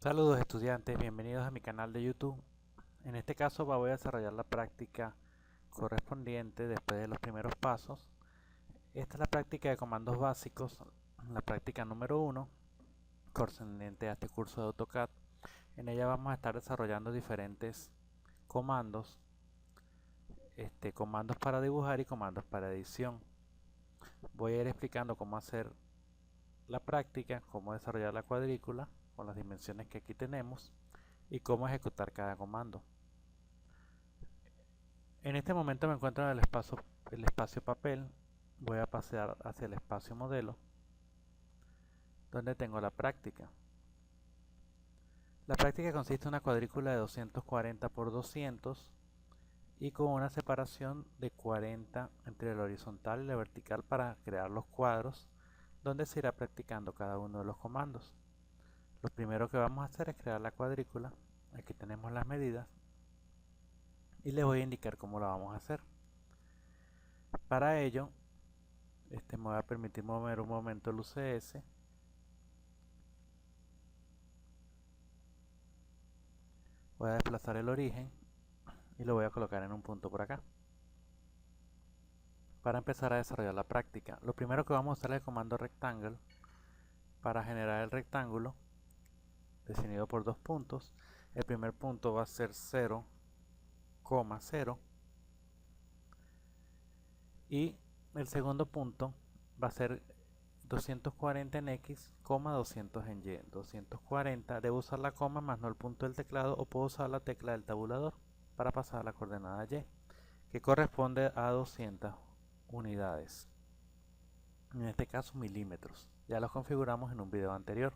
Saludos estudiantes, bienvenidos a mi canal de YouTube. En este caso voy a desarrollar la práctica correspondiente después de los primeros pasos. Esta es la práctica de comandos básicos, la práctica número 1, correspondiente a este curso de AutoCAD. En ella vamos a estar desarrollando diferentes comandos, comandos para dibujar y comandos para edición. Voy a ir explicando cómo hacer la práctica, cómo desarrollar la cuadrícula con las dimensiones que aquí tenemos y cómo ejecutar cada comando. En este momento me encuentro en el espacio papel. Voy a pasar hacia el espacio modelo, donde tengo la práctica. La práctica consiste en una cuadrícula de 240 por 200 y con una separación de 40 entre la horizontal y la vertical para crear los cuadros, donde se irá practicando cada uno de los comandos. Lo primero que vamos a hacer es crear la cuadrícula. Aquí tenemos las medidas y les voy a indicar cómo la vamos a hacer. Para ello, me voy a permitir mover un momento el UCS. Voy a desplazar el origen y lo voy a colocar en un punto por acá. Para empezar a desarrollar la práctica, lo primero que vamos a usar es el comando rectangle para generar el rectángulo definido por dos puntos. El primer punto va a ser 0,0 y el segundo punto va a ser 240 en X, 200 en Y. 240, debo usar la coma más no el punto del teclado, o puedo usar la tecla del tabulador para pasar a la coordenada Y, que corresponde a 200 unidades, en este caso milímetros. Ya los configuramos en un video anterior.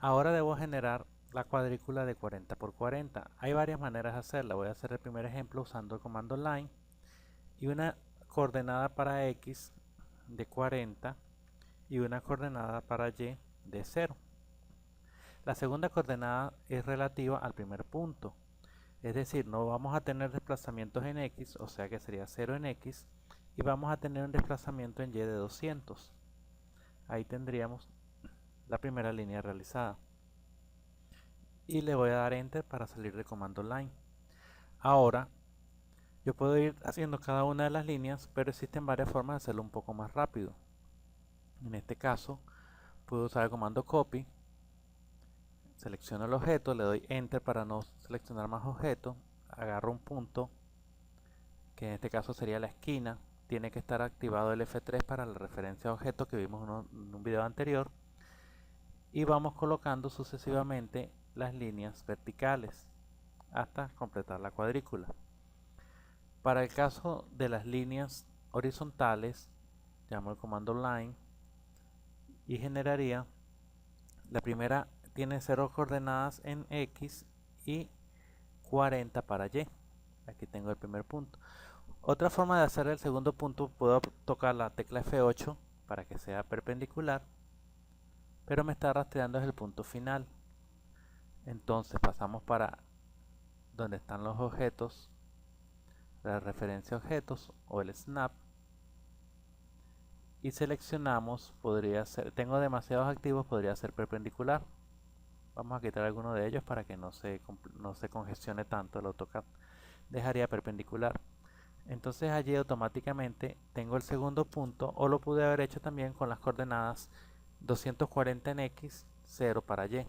Ahora debo generar la cuadrícula de 40 por 40. Hay varias maneras de hacerla. Voy a hacer el primer ejemplo usando el comando line y una coordenada para X de 40 y una coordenada para Y de 0. La segunda coordenada es relativa al primer punto, es decir, no vamos a tener desplazamientos en X, o sea que sería 0 en X, y vamos a tener un desplazamiento en Y de 200. Ahí tendríamos la primera línea realizada. Y le voy a dar Enter para salir del comando line. Ahora, yo puedo ir haciendo cada una de las líneas, pero existen varias formas de hacerlo un poco más rápido. En este caso, puedo usar el comando copy, selecciono el objeto, le doy enter para no seleccionar más objetos, agarro un punto, que en este caso sería la esquina, tiene que estar activado el F3 para la referencia a objetos que vimos en un video anterior, y vamos colocando sucesivamente las líneas verticales hasta completar la cuadrícula. Para el caso de las líneas horizontales, llamo el comando line y generaría la primera. Tiene 0 coordenadas en X y 40 para Y. Aquí tengo el primer punto. Otra forma de hacer el segundo punto, puedo tocar la tecla F8 para que sea perpendicular, pero me está rastreando desde el punto final. Entonces pasamos para donde están los objetos, la referencia a objetos o el snap, y seleccionamos, podría ser, tengo demasiados activos, podría ser perpendicular. Vamos a quitar alguno de ellos para que no se congestione tanto el AutoCAD. Dejaría perpendicular. Entonces allí automáticamente tengo el segundo punto, o lo pude haber hecho también con las coordenadas 240 en X, 0 para Y.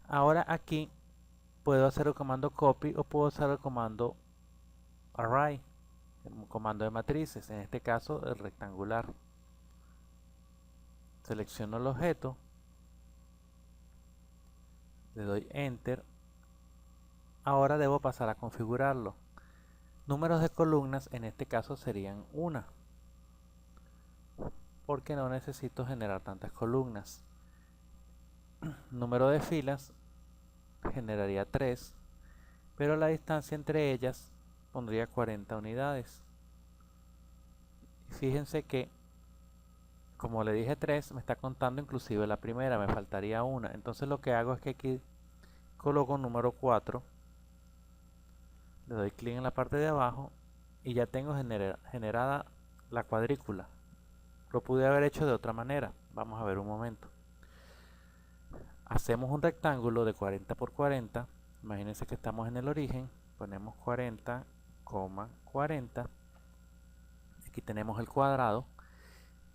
Ahora aquí puedo hacer el comando copy o puedo usar el comando array, el comando de matrices, en este caso el rectangular. Selecciono el objeto, le doy enter. Ahora debo pasar a configurarlo. Números de columnas en este caso serían una, porque no necesito generar tantas columnas. Número de filas generaría 3, pero la distancia entre ellas pondría 40 unidades. Fíjense que, como le dije 3, me está contando inclusive la primera, me faltaría una. Entonces lo que hago es que aquí coloco un número 4, le doy clic en la parte de abajo y ya tengo generada la cuadrícula. Lo pude haber hecho de otra manera. Vamos a ver un momento. hacemos un rectángulo de 40 por 40. Imagínense que estamos en el origen, ponemos 40, 40. Aquí tenemos el cuadrado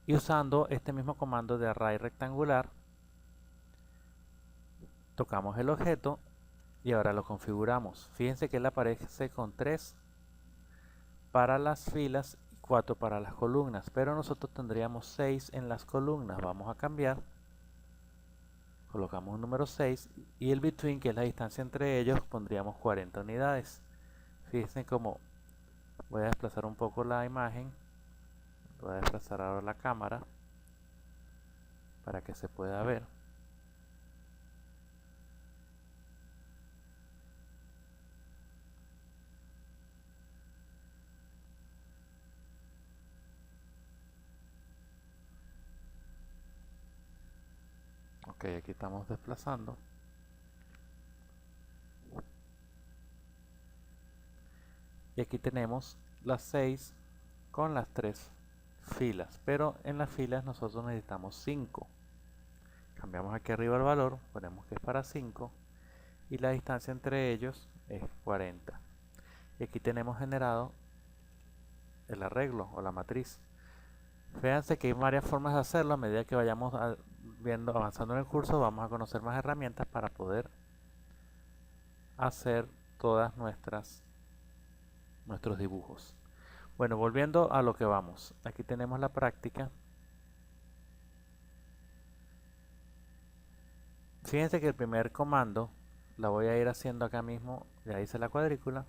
y usando este mismo comando de array rectangular tocamos el objeto y ahora lo configuramos. Fíjense que él aparece con 3 para las filas y 4 para las columnas, pero nosotros tendríamos 6 en las columnas. Vamos a cambiar, colocamos un número 6 y el between, que es la distancia entre ellos, pondríamos 40 unidades. Fíjense cómo voy a desplazar un poco la imagen, voy a desplazar ahora la cámara para que se pueda ver. Ok, aquí estamos desplazando. Y aquí tenemos las 6 con las 3 filas, pero en las filas nosotros necesitamos 5. Cambiamos aquí arriba el valor, ponemos que es para 5 y la distancia entre ellos es 40. Y aquí tenemos generado el arreglo o la matriz. Fíjense que hay varias formas de hacerlo. A medida que vayamos avanzando en el curso, vamos a conocer más herramientas para poder hacer todas nuestros dibujos. Bueno, volviendo a lo que vamos. Aquí tenemos la práctica. Fíjense que el primer comando, la voy a ir haciendo acá mismo, ya hice la cuadrícula,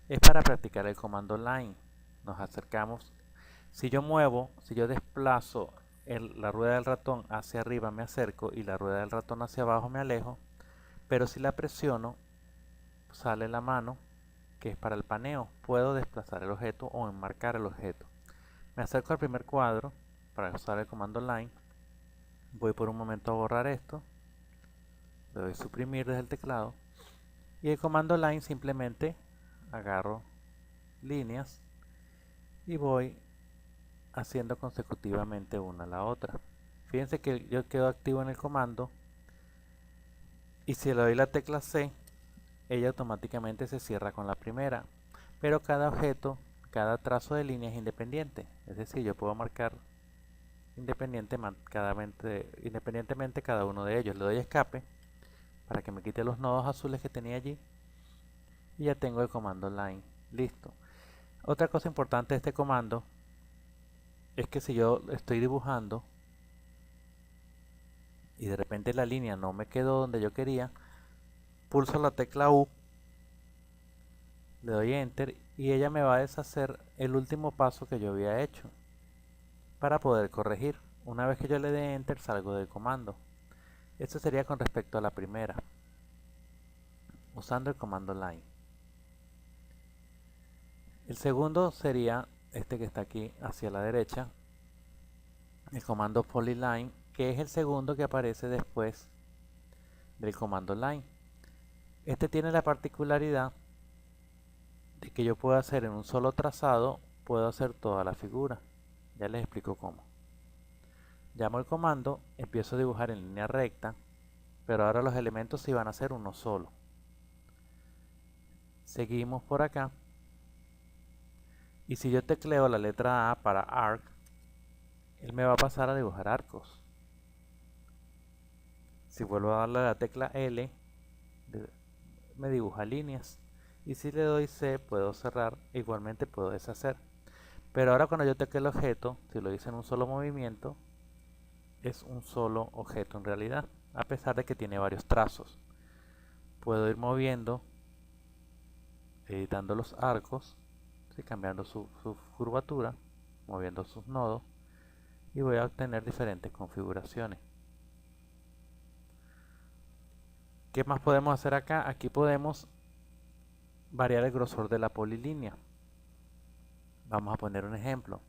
es para practicar el comando line. Nos acercamos. Si yo desplazo la rueda del ratón hacia arriba me acerco y la rueda del ratón hacia abajo me alejo, pero si la presiono sale la mano que es para el paneo. Puedo desplazar el objeto o enmarcar el objeto. Me acerco al primer cuadro para usar el comando line. Voy por un momento a borrar esto, le doy suprimir desde el teclado y el comando line simplemente agarro líneas y voy haciendo consecutivamente una a la otra. Fíjense que yo quedo activo en el comando y si le doy la tecla C, ella automáticamente se cierra con la primera, pero cada objeto, cada trazo de línea es independiente, es decir, yo puedo marcar independientemente cada uno de ellos. Le doy escape para que me quite los nodos azules que tenía allí y ya tengo el comando line listo. Otra cosa importante de este comando es que si yo estoy dibujando y de repente la línea no me quedó donde yo quería, pulso la tecla U, le doy enter y ella me va a deshacer el último paso que yo había hecho para poder corregir. Una vez que yo le dé enter salgo del comando. Esto sería con respecto a la primera, usando el comando line. El segundo sería este que está aquí hacia la derecha, el comando polyline, que es el segundo que aparece después del comando line. Este tiene la particularidad de que yo puedo hacer en un solo trazado, puedo hacer toda la figura. Ya les explico cómo. Llamo el comando, empiezo a dibujar en línea recta, pero ahora los elementos sí van a ser uno solo. Seguimos por acá. Y si yo tecleo la letra A para arc, él me va a pasar a dibujar arcos. Si vuelvo a darle la tecla L, me dibuja líneas. Y si le doy C, puedo cerrar, igualmente puedo deshacer. Pero ahora cuando yo toque el objeto, si lo hice en un solo movimiento, es un solo objeto en realidad, a pesar de que tiene varios trazos. Puedo ir moviendo, editando los arcos, cambiando su curvatura, moviendo sus nodos, y voy a obtener diferentes configuraciones. ¿Qué más podemos hacer acá? Aquí podemos variar el grosor de la polilínea. Vamos a poner un ejemplo.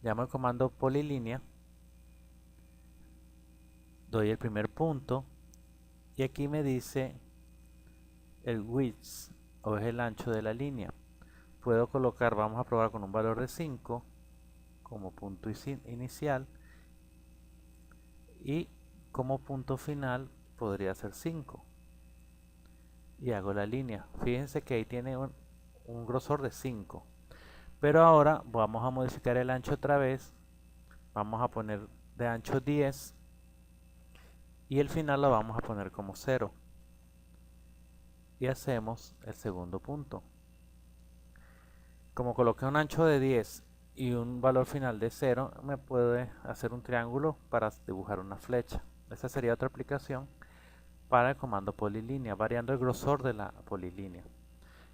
Llamo el comando polilínea, doy el primer punto y aquí me dice el width o es el ancho de la línea. Puedo colocar, vamos a probar con un valor de 5 como punto inicial y como punto final podría ser 5 y hago la línea. Fíjense que ahí tiene un grosor de 5, pero ahora vamos a modificar el ancho otra vez. Vamos a poner de ancho 10 y el final lo vamos a poner como 0 y hacemos el segundo punto. Como coloqué un ancho de 10 y un valor final de 0, me puede hacer un triángulo para dibujar una flecha. Esa sería otra aplicación para el comando polilínea, variando el grosor de la polilínea.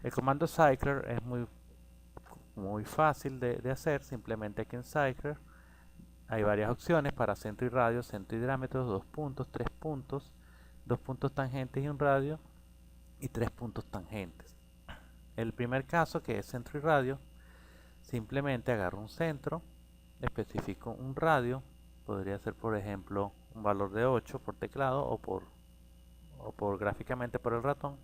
El comando cycler es muy fácil de hacer. Simplemente aquí en cycler hay varias opciones para centro y radio, centro y diámetro, 2 puntos, 3 puntos, 2 puntos tangentes y un radio, y 3 puntos tangentes. El primer caso, que es centro y radio, simplemente agarro un centro, especifico un radio, podría ser por ejemplo un valor de 8 por teclado o por gráficamente por el ratón.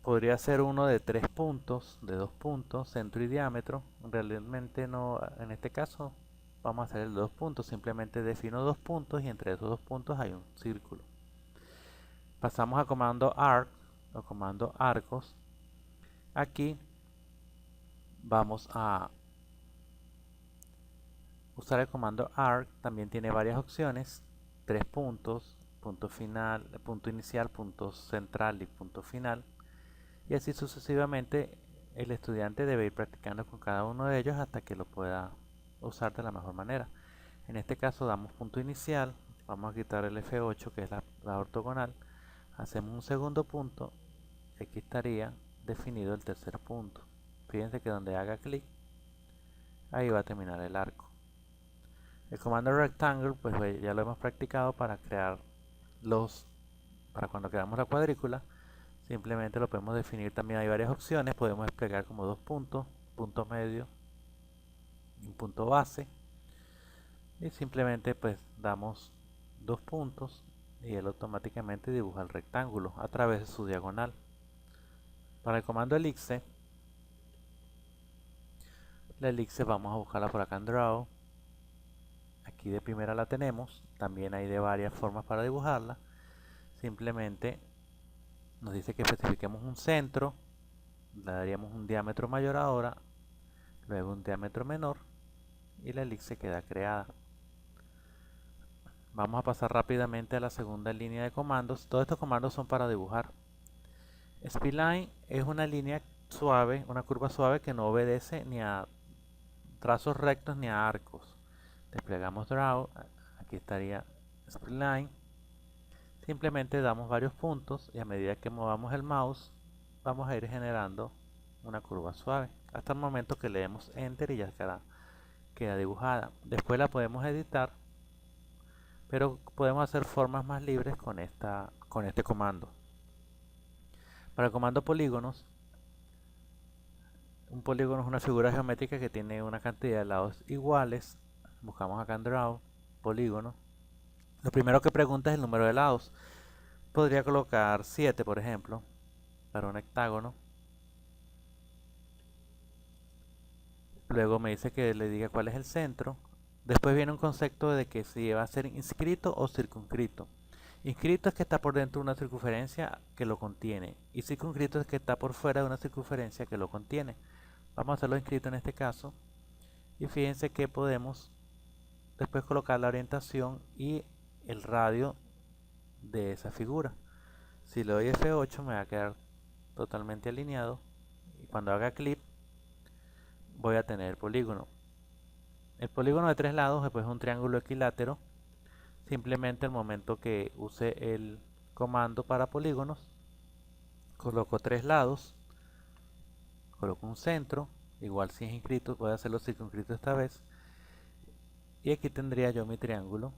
Podría ser uno de 3 puntos, de 2 puntos, centro y diámetro. Realmente no, en este caso vamos a hacer el de 2 puntos, simplemente defino 2 puntos y entre esos 2 puntos hay un círculo. Pasamos a comando arc o comando arcos. Aquí vamos a usar el comando arc, también tiene varias opciones, 3 puntos, punto final, punto inicial, punto central y punto final, y así sucesivamente. El estudiante debe ir practicando con cada uno de ellos hasta que lo pueda usar de la mejor manera. En este caso damos punto inicial, vamos a quitar el F8 que es la ortogonal, hacemos un segundo punto, y aquí estaría definido el tercer punto. Fíjense que donde haga clic, ahí va a terminar el arco. El comando rectangle, pues ya lo hemos practicado para crear para cuando creamos la cuadrícula. Simplemente lo podemos definir, también hay varias opciones, podemos desplegar como 2 puntos, punto medio, un punto base, y simplemente pues damos 2 puntos y él automáticamente dibuja el rectángulo a través de su diagonal. Para el comando elipse, la elipse vamos a buscarla por acá en Draw. Aquí de primera la tenemos, también hay de varias formas para dibujarla. Simplemente nos dice que especifiquemos un centro, le daríamos un diámetro mayor ahora, luego un diámetro menor y la elipse queda creada. Vamos a pasar rápidamente a la segunda línea de comandos. Todos estos comandos son para dibujar. Spline es una línea suave, una curva suave que no obedece ni a trazos rectos ni a arcos. Desplegamos Draw, aquí estaría Spline. Simplemente damos varios puntos y a medida que movamos el mouse vamos a ir generando una curva suave hasta el momento que le demos Enter y ya queda dibujada. Después la podemos editar, pero podemos hacer formas más libres con este comando. Para el comando polígonos, un polígono es una figura geométrica que tiene una cantidad de lados iguales. Buscamos acá en Draw, polígono. Lo primero que pregunta es el número de lados. Podría colocar 7, por ejemplo, para un hectágono. Luego me dice que le diga cuál es el centro. Después viene un concepto de que si va a ser inscrito o circunscrito. Inscrito es que está por dentro de una circunferencia que lo contiene, y circunscrito es que está por fuera de una circunferencia que lo contiene. Vamos a hacerlo inscrito en este caso, y fíjense que podemos después colocar la orientación y el radio de esa figura. Si le doy F8 me va a quedar totalmente alineado, y cuando haga clic voy a tener el polígono. El polígono de 3 lados después es un triángulo equilátero. Simplemente al momento que use el comando para polígonos, coloco 3 lados, coloco un centro, igual si es inscrito voy a hacerlo circunscrito esta vez, y aquí tendría yo mi triángulo.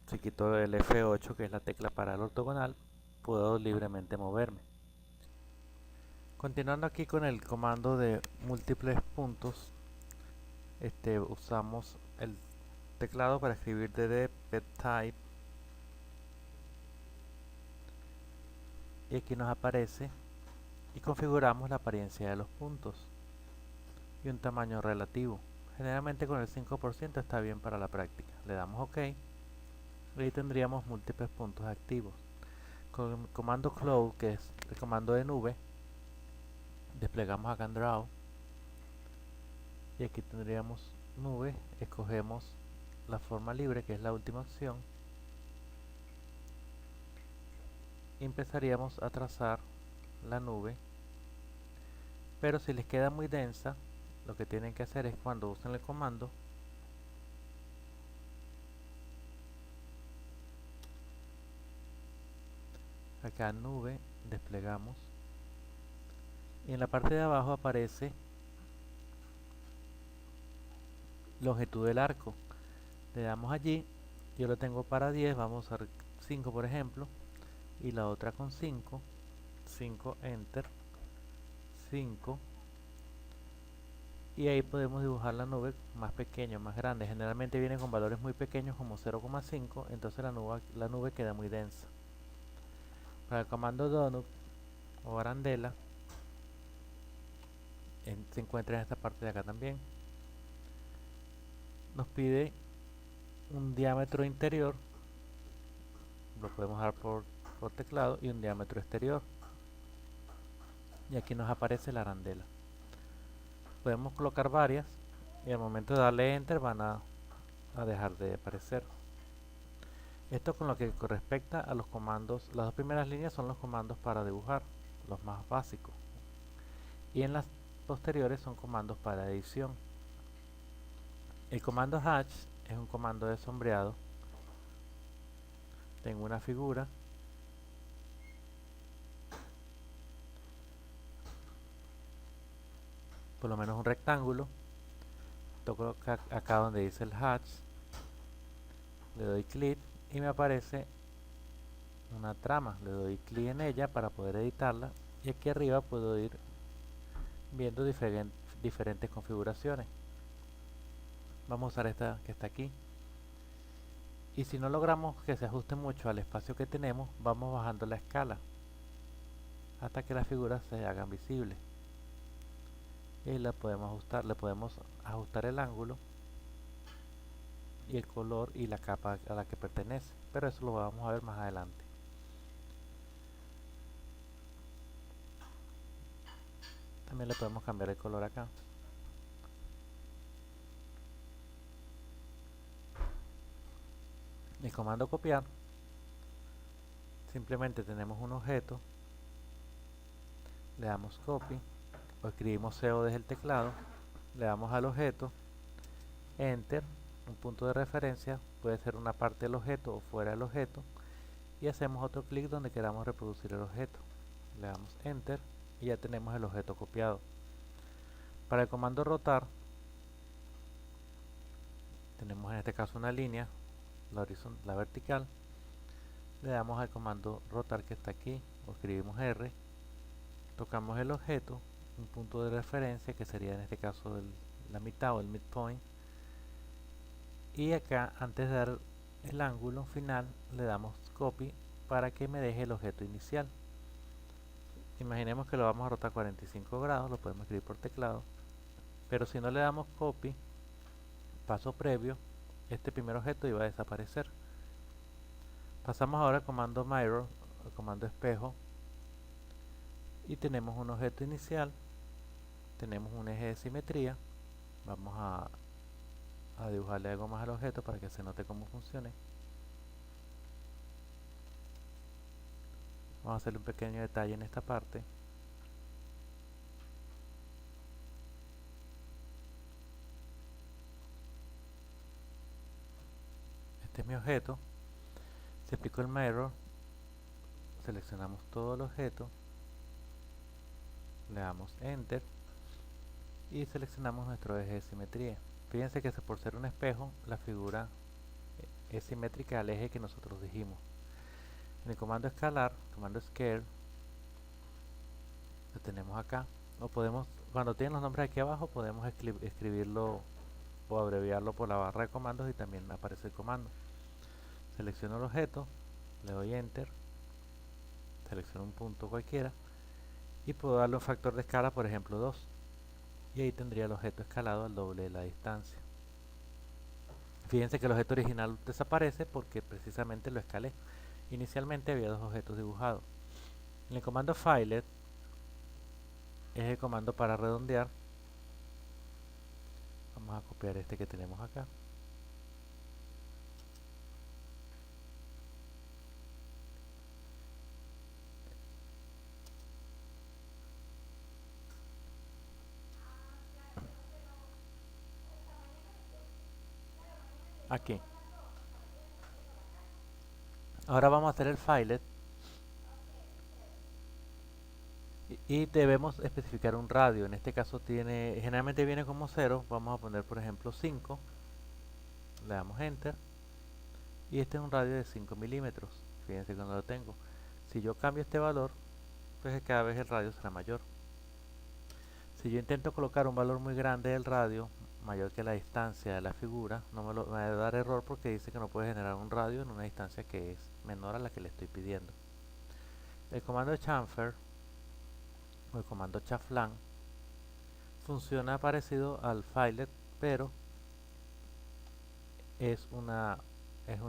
Si quito el F8 que es la tecla para el ortogonal, puedo libremente moverme. Continuando aquí con el comando de múltiples puntos, usamos el teclado para escribir dd type, y aquí nos aparece y configuramos la apariencia de los puntos y un tamaño relativo. Generalmente con el 5% está bien para la práctica. Le damos OK Ahí tendríamos múltiples puntos activos. Con el comando cloud, que es el comando de nube, desplegamos acá en draw y aquí tendríamos nube, escogemos la forma libre, que es la última opción, y empezaríamos a trazar la nube. Pero si les queda muy densa, lo que tienen que hacer es, cuando usen el comando, acá en nube desplegamos y en la parte de abajo aparece longitud del arco. Le damos allí, yo lo tengo para 10, vamos a usar 5 por ejemplo, y la otra con 5, 5 enter, 5, y ahí podemos dibujar la nube más pequeña, más grande. Generalmente viene con valores muy pequeños como 0,5, entonces la nube queda muy densa. Para el comando donut o arandela, se encuentra en esta parte de acá también. Nos pide un diámetro interior, lo podemos dar por teclado, y un diámetro exterior. Y aquí nos aparece la arandela. Podemos colocar varias y al momento de darle enter van a dejar de aparecer. Esto con lo que respecta a los comandos. Las dos primeras líneas son los comandos para dibujar, los más básicos, y en las posteriores son comandos para edición. El comando hatch es un comando de sombreado. Tengo una figura, por lo menos un rectángulo, toco acá donde dice el hatch, le doy clic y me aparece una trama, le doy clic en ella para poder editarla, y aquí arriba puedo ir viendo diferentes configuraciones. Vamos a usar esta que está aquí, y si no logramos que se ajuste mucho al espacio que tenemos, vamos bajando la escala hasta que las figuras se hagan visibles, y la podemos ajustar, le podemos ajustar el ángulo y el color y la capa a la que pertenece, pero eso lo vamos a ver más adelante. También le podemos cambiar el color acá. El comando copiar, simplemente tenemos un objeto, le damos copy o escribimos CO desde el teclado, le damos al objeto, enter, un punto de referencia, puede ser una parte del objeto o fuera del objeto, y hacemos otro clic donde queramos reproducir el objeto, le damos enter y ya tenemos el objeto copiado. Para el comando rotar, tenemos en este caso una línea, la vertical, le damos al comando rotar que está aquí, o escribimos R, tocamos el objeto, un punto de referencia que sería en este caso la mitad o el midpoint, y acá antes de dar el ángulo final le damos copy para que me deje el objeto inicial. Imaginemos que lo vamos a rotar 45 grados, lo podemos escribir por teclado, pero si no le damos copy, paso previo, este primer objeto iba a desaparecer. Pasamos ahora al comando mirror, al comando espejo, y tenemos un objeto inicial, tenemos un eje de simetría. Vamos a dibujarle algo más al objeto para que se note cómo funcione. Vamos a hacerle un pequeño detalle en esta parte. Este es mi objeto. Si aplico el mirror, seleccionamos todo el objeto, le damos enter y seleccionamos nuestro eje de simetría. Fíjense que por ser un espejo, la figura es simétrica al eje que nosotros dijimos. En el comando escalar, comando scale, lo tenemos acá. O podemos, cuando tienen los nombres aquí abajo, podemos escribirlo o abreviarlo por la barra de comandos y también aparece el comando. Selecciono el objeto, le doy enter, selecciono un punto cualquiera y puedo darle un factor de escala, por ejemplo 2, y ahí tendría el objeto escalado al doble de la distancia. Fíjense que el objeto original desaparece porque precisamente lo escalé. Inicialmente había dos objetos dibujados. En el comando filet es el comando para redondear. Vamos a copiar este que tenemos acá. Aquí. Ahora vamos a hacer el filet y debemos especificar un radio. En este caso generalmente viene como 0. Vamos a poner por ejemplo 5. Le damos enter. Y este es un radio de 5 milímetros. Fíjense cuando lo tengo. Si yo cambio este valor, pues cada vez el radio será mayor. Si yo intento colocar un valor muy grande del radio, mayor que la distancia de la figura, no me va a dar error porque dice que no puede generar un radio en una distancia que es menor a la que le estoy pidiendo. El comando chamfer o el comando chaflán funciona parecido al filet, pero es un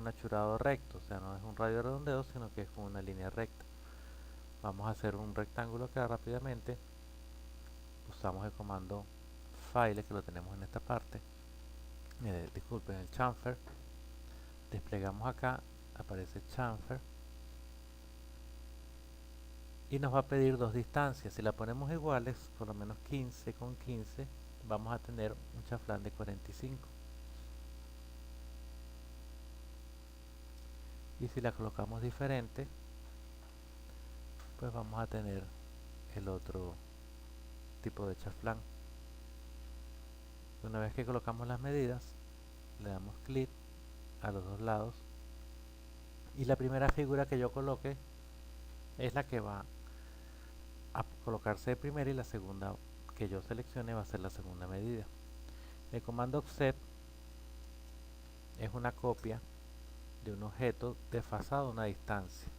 achurado recto, o sea, no es un radio redondeo, sino que es como una línea recta. Vamos a hacer un rectángulo acá rápidamente. Usamos el comando filet que lo tenemos en esta parte. Disculpen, el chamfer. Desplegamos acá, aparece chamfer y nos va a pedir dos distancias. Si la ponemos iguales, por lo menos 15 con 15, vamos a tener un chaflán de 45. Y si la colocamos diferente, pues vamos a tener el otro tipo de chaflán. Una vez que colocamos las medidas, le damos clic a los dos lados y la primera figura que yo coloque es la que va a colocarse de primera y la segunda que yo seleccione va a ser la segunda medida. El comando offset es una copia de un objeto desfasado a una distancia.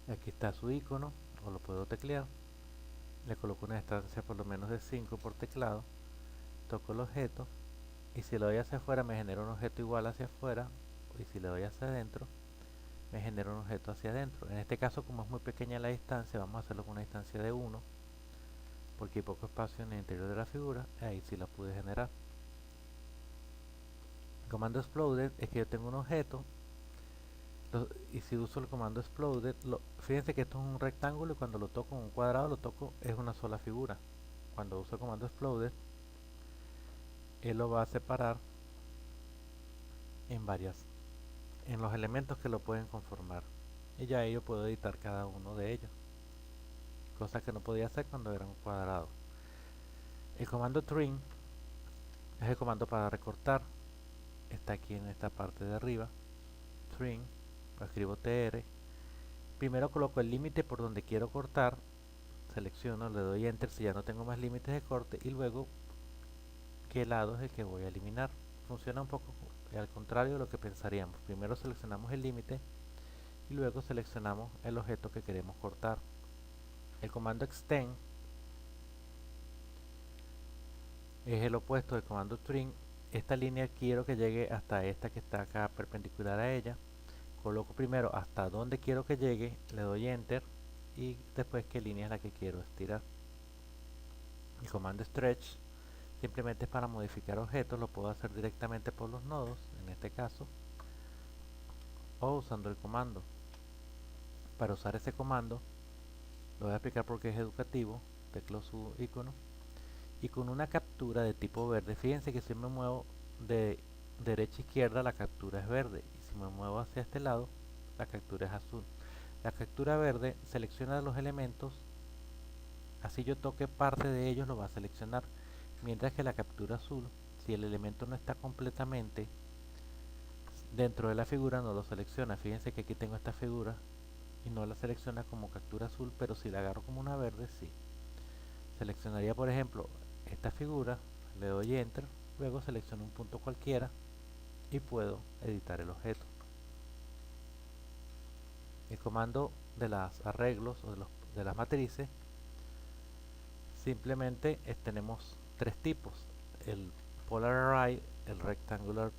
Aquí está su icono, o lo puedo teclear. Le coloco una distancia por lo menos de 5 por teclado. Toco el objeto y si le doy hacia afuera me genera un objeto igual hacia afuera, y si le doy hacia adentro me genera un objeto hacia adentro. En este caso, como es muy pequeña la distancia, vamos a hacerlo con una distancia de 1 porque hay poco espacio en el interior de la figura. Ahí sí la pude generar. El comando exploded es que yo tengo un objeto y si uso el comando exploded, fíjense que esto es un rectángulo y cuando lo toco en un cuadrado lo toco es una sola figura. Cuando uso el comando exploded, él lo va a separar en los elementos que lo pueden conformar, y ya yo puedo editar cada uno de ellos, cosa que no podía hacer cuando era un cuadrado. El comando trim es el comando para recortar. Está aquí en esta parte de arriba. Trim, escribo tr. Primero coloco el límite por donde quiero cortar, selecciono, le doy enter si ya no tengo más límites de corte, y luego qué lado es el que voy a eliminar. Funciona un poco al contrario de lo que pensaríamos. Primero seleccionamos el límite y luego seleccionamos el objeto que queremos cortar. El comando extend es el opuesto del comando trim. Esta línea quiero que llegue hasta esta que está acá perpendicular a ella. Coloco primero hasta donde quiero que llegue, le doy enter y después qué línea es la que quiero estirar. El comando stretch simplemente es para modificar objetos, lo puedo hacer directamente por los nodos, en este caso, o usando el comando. Para usar ese comando, lo voy a explicar porque es educativo, teclo su icono, y con una captura de tipo verde, fíjense que si me muevo de derecha a izquierda la captura es verde, y si me muevo hacia este lado, la captura es azul. La captura verde selecciona los elementos, así yo toque parte de ellos lo va a seleccionar, mientras que la captura azul, si el elemento no está completamente dentro de la figura no lo selecciona. Fíjense que aquí tengo esta figura y no la selecciona como captura azul, pero si la agarro como una verde sí. Seleccionaría por ejemplo esta figura, le doy enter, luego selecciono un punto cualquiera y puedo editar el objeto. El comando de los arreglos o de las matrices, simplemente tenemos tres tipos: el polar array, el rectangular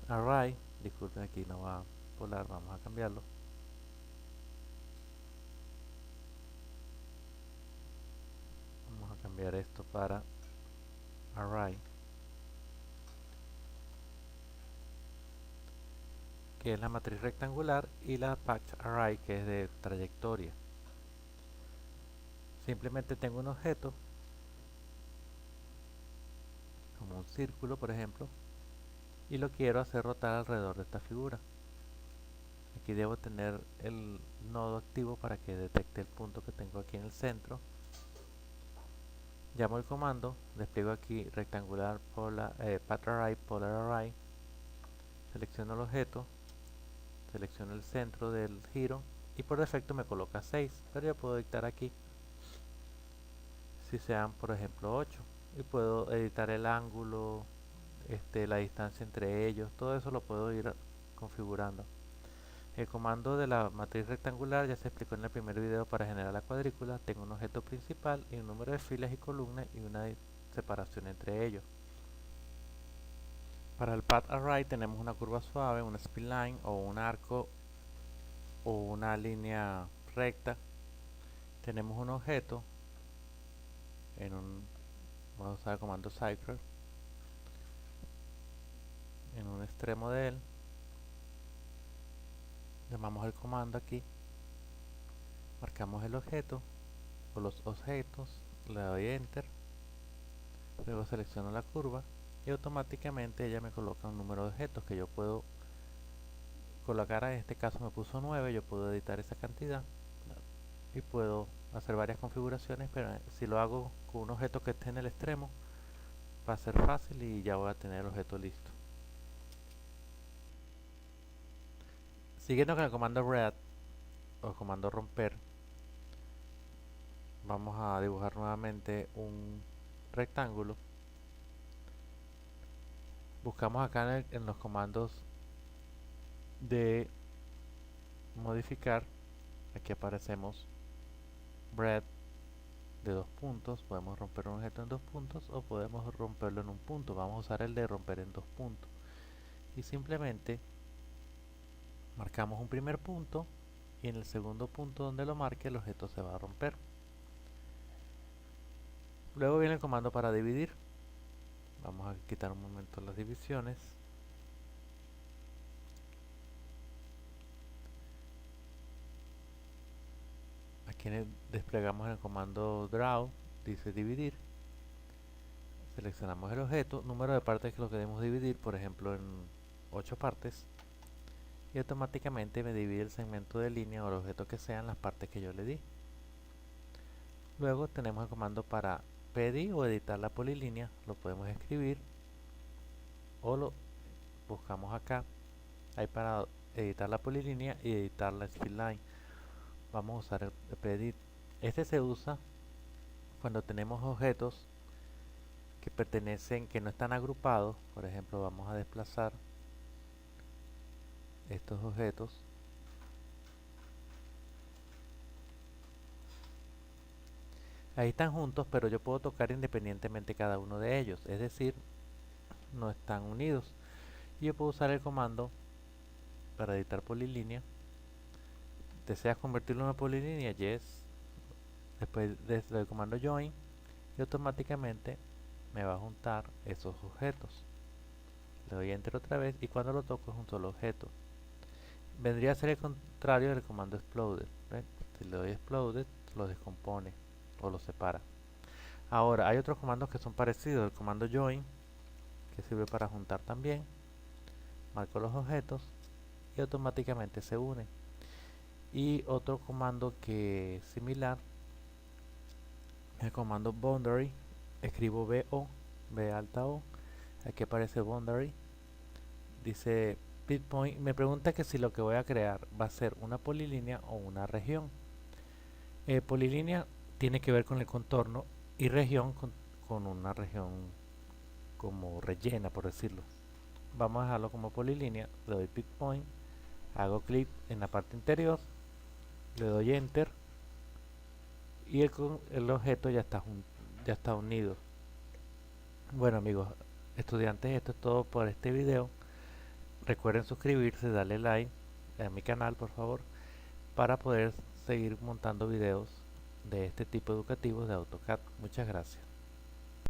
array. Disculpen, aquí no va polar, vamos a cambiarlo. Vamos a cambiar esto para array, que es la matriz rectangular, y la patch array, que es de trayectoria. Simplemente tengo un objeto como un círculo, por ejemplo, y lo quiero hacer rotar alrededor de esta figura. Aquí debo tener el nodo activo para que detecte el punto que tengo aquí en el centro. Llamo el comando, despliego aquí rectangular path array, polar array, selecciono el objeto, selecciono el centro del giro y por defecto me coloca 6, pero yo puedo dictar aquí si sean, por ejemplo, 8, y puedo editar el ángulo, la distancia entre ellos, todo eso lo puedo ir configurando. El comando de la matriz rectangular ya se explicó en el primer video. Para generar la cuadrícula tengo un objeto principal y un número de filas y columnas y una separación entre ellos. Para el path array tenemos una curva suave, un spline o un arco o una línea recta. Tenemos un objeto vamos a usar el comando cycle en un extremo de él. Llamamos el comando aquí, marcamos el objeto o los objetos, le doy enter, luego selecciono la curva y automáticamente ella me coloca un número de objetos que yo puedo colocar. En este caso me puso 9, yo puedo editar esa cantidad y puedo hacer varias configuraciones, pero si lo hago con un objeto que esté en el extremo va a ser fácil y ya voy a tener el objeto listo. Siguiendo con el comando read o comando romper, vamos a dibujar nuevamente un rectángulo. Buscamos acá en los comandos de modificar, aquí aparecemos breadth de 2 puntos. Podemos romper un objeto en 2 puntos o podemos romperlo en un punto. Vamos a usar el de romper en 2 puntos y simplemente marcamos un primer punto y en el segundo punto donde lo marque el objeto se va a romper. Luego viene el comando para dividir. Vamos a quitar un momento las divisiones. Aquí desplegamos el comando draw, dice dividir. Seleccionamos el objeto, número de partes que lo queremos dividir, por ejemplo en 8 partes, y automáticamente me divide el segmento de línea o el objeto que sean las partes que yo le di. Luego tenemos el comando para pedir o editar la polilínea, lo podemos escribir o lo buscamos acá. Hay para editar la polilínea y editar la spline. Vamos a usar el pedit. Este se usa cuando tenemos objetos que pertenecen, que no están agrupados. Por ejemplo, vamos a desplazar estos objetos. Ahí están juntos, pero yo puedo tocar independientemente cada uno de ellos, es decir, no están unidos. Y yo puedo usar el comando para editar polilínea. ¿Deseas convertirlo en una polilínea? Yes. Después del comando join y automáticamente me va a juntar esos objetos. Le doy enter otra vez y cuando lo toco es un solo objeto. Vendría a ser el contrario del comando exploded. ¿Ven? Si le doy exploded lo descompone o lo separa. Ahora hay otros comandos que son parecidos. El comando join, que sirve para juntar también. Marco los objetos y automáticamente se unen. Y otro comando que es similar, el comando boundary. Escribo B alta O, aquí aparece boundary, dice pitpoint. Me pregunta que si lo que voy a crear va a ser una polilínea o una región. Polilínea tiene que ver con el contorno y región con una región como rellena, por decirlo. Vamos a dejarlo como polilínea. Le doy pitpoint, hago clic en la parte interior, le doy enter y el objeto ya está unido. Bueno amigos, estudiantes, esto es todo por este video. Recuerden suscribirse, darle like a mi canal por favor, para poder seguir montando videos de este tipo educativos de AutoCAD. Muchas gracias.